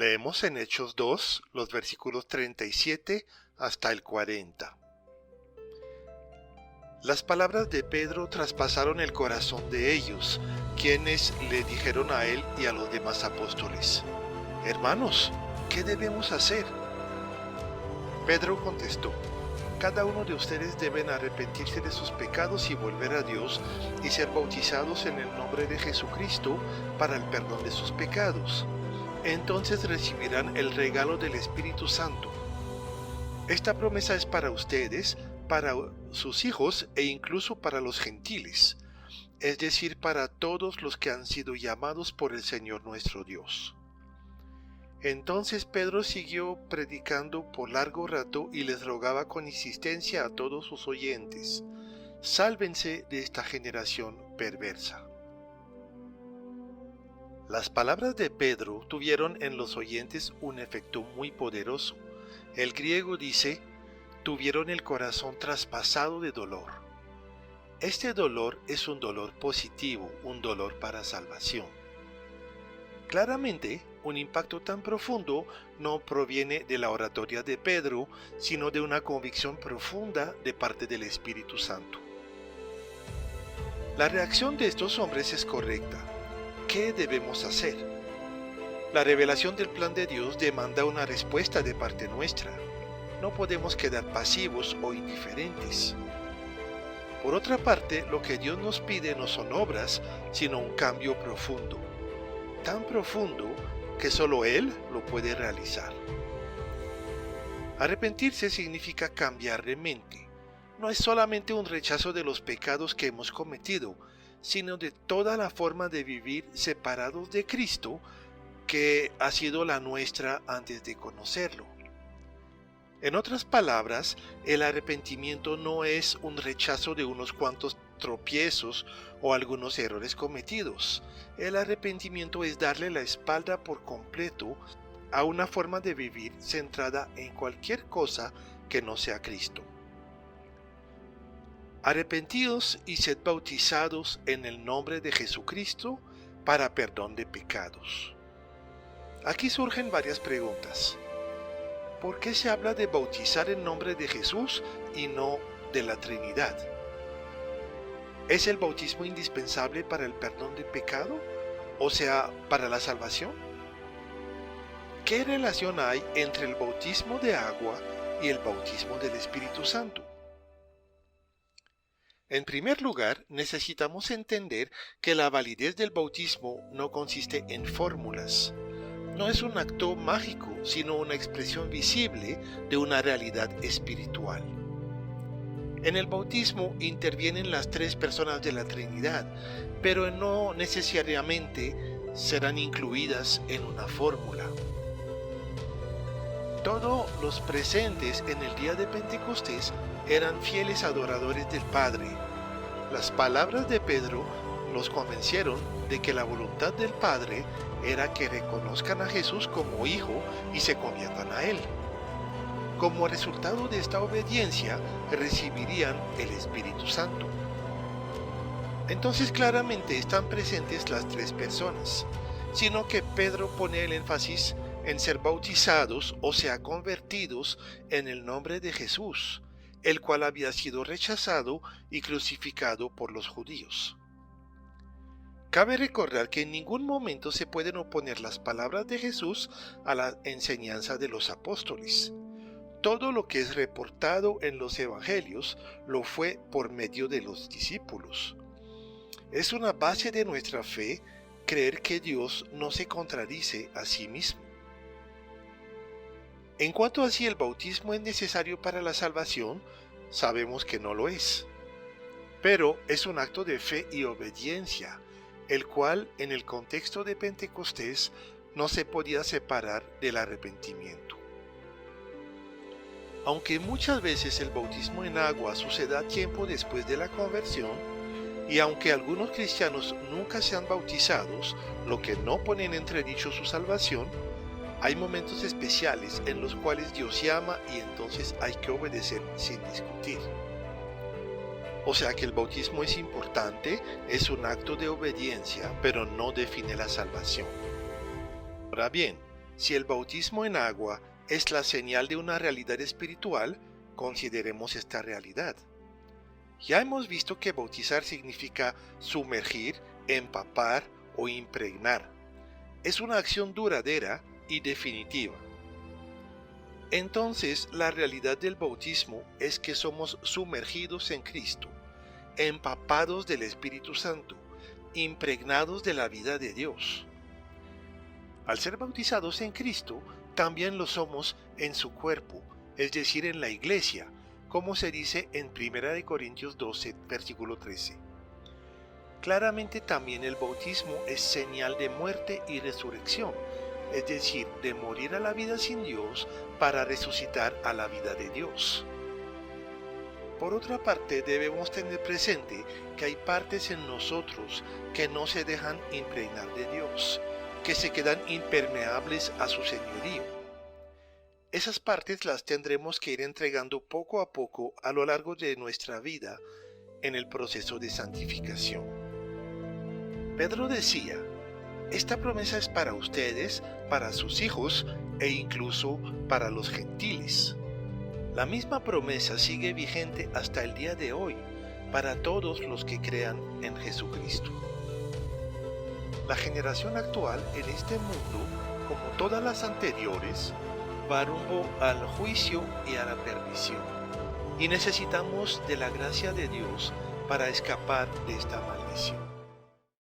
Leemos en Hechos 2, los versículos 37 hasta el 40. Las palabras de Pedro traspasaron el corazón de ellos, quienes le dijeron a él y a los demás apóstoles: «Hermanos, ¿qué debemos hacer?». Pedro contestó: «Cada uno de ustedes deben arrepentirse de sus pecados y volver a Dios y ser bautizados en el nombre de Jesucristo para el perdón de sus pecados. Entonces recibirán el regalo del Espíritu Santo. Esta promesa es para ustedes, para sus hijos e incluso para los gentiles, es decir, para todos los que han sido llamados por el Señor nuestro Dios». Entonces Pedro siguió predicando por largo rato y les rogaba con insistencia a todos sus oyentes: «Sálvense de esta generación perversa». Las palabras de Pedro tuvieron en los oyentes un efecto muy poderoso. El griego dice: «tuvieron el corazón traspasado de dolor». Este dolor es un dolor positivo, un dolor para salvación. Claramente, un impacto tan profundo no proviene de la oratoria de Pedro, sino de una convicción profunda de parte del Espíritu Santo. La reacción de estos hombres es correcta. ¿Qué debemos hacer? La revelación del plan de Dios demanda una respuesta de parte nuestra. No podemos quedar pasivos o indiferentes. Por otra parte, lo que Dios nos pide no son obras, sino un cambio profundo. Tan profundo que solo Él lo puede realizar. Arrepentirse significa cambiar de mente. No es solamente un rechazo de los pecados que hemos cometido, sino de toda la forma de vivir separados de Cristo que ha sido la nuestra antes de conocerlo. En otras palabras, el arrepentimiento no es un rechazo de unos cuantos tropiezos o algunos errores cometidos. El arrepentimiento es darle la espalda por completo a una forma de vivir centrada en cualquier cosa que no sea Cristo. Arrepentidos y sed bautizados en el nombre de Jesucristo para perdón de pecados. Aquí surgen varias preguntas. ¿Por qué se habla de bautizar en nombre de Jesús y no de la Trinidad? ¿Es el bautismo indispensable para el perdón de pecado? O sea, para la salvación. ¿Qué relación hay entre el bautismo de agua y el bautismo del Espíritu Santo? En primer lugar, necesitamos entender que la validez del bautismo no consiste en fórmulas. No es un acto mágico, sino una expresión visible de una realidad espiritual. En el bautismo intervienen las tres personas de la Trinidad, pero no necesariamente serán incluidas en una fórmula. Todos los presentes en el día de Pentecostés eran fieles adoradores del Padre. Las palabras de Pedro los convencieron de que la voluntad del Padre era que reconozcan a Jesús como Hijo y se conviertan a Él. Como resultado de esta obediencia, recibirían el Espíritu Santo. Entonces claramente están presentes las tres personas, sino que Pedro pone el énfasis en ser bautizados, o sea, convertidos en el nombre de Jesús, el cual había sido rechazado y crucificado por los judíos. Cabe recordar que en ningún momento se pueden oponer las palabras de Jesús a la enseñanza de los apóstoles. Todo lo que es reportado en los evangelios lo fue por medio de los discípulos. Es una base de nuestra fe creer que Dios no se contradice a sí mismo. En cuanto a si el bautismo es necesario para la salvación, sabemos que no lo es. Pero es un acto de fe y obediencia, el cual en el contexto de Pentecostés no se podía separar del arrepentimiento. Aunque muchas veces el bautismo en agua suceda tiempo después de la conversión, y aunque algunos cristianos nunca sean bautizados, lo que no pone en entredicho su salvación, hay momentos especiales en los cuales Dios llama y entonces hay que obedecer sin discutir. O sea que el bautismo es importante, es un acto de obediencia, pero no define la salvación. Ahora bien, Si el bautismo en agua es la señal de una realidad espiritual, consideremos esta realidad. Ya hemos visto que bautizar significa sumergir, empapar o impregnar. Es una acción duradera y definitiva. Entonces, la realidad del bautismo es que somos sumergidos en Cristo, empapados del Espíritu Santo, impregnados de la vida de Dios. Al ser bautizados en Cristo, también lo somos en su cuerpo, es decir, en la iglesia, como se dice en 1 Corintios 12, versículo 13. Claramente también el bautismo es señal de muerte y resurrección, es decir, de morir a la vida sin Dios para resucitar a la vida de Dios. Por otra parte, debemos tener presente que hay partes en nosotros que no se dejan impregnar de Dios, que se quedan impermeables a su señorío. Esas partes las tendremos que ir entregando poco a poco a lo largo de nuestra vida en el proceso de santificación. Pedro decía, esta promesa es para ustedes, para sus hijos e incluso para los gentiles. La misma promesa sigue vigente hasta el día de hoy para todos los que crean en Jesucristo. La generación actual en este mundo, como todas las anteriores, va rumbo al juicio y a la perdición, y necesitamos de la gracia de Dios para escapar de esta maldición.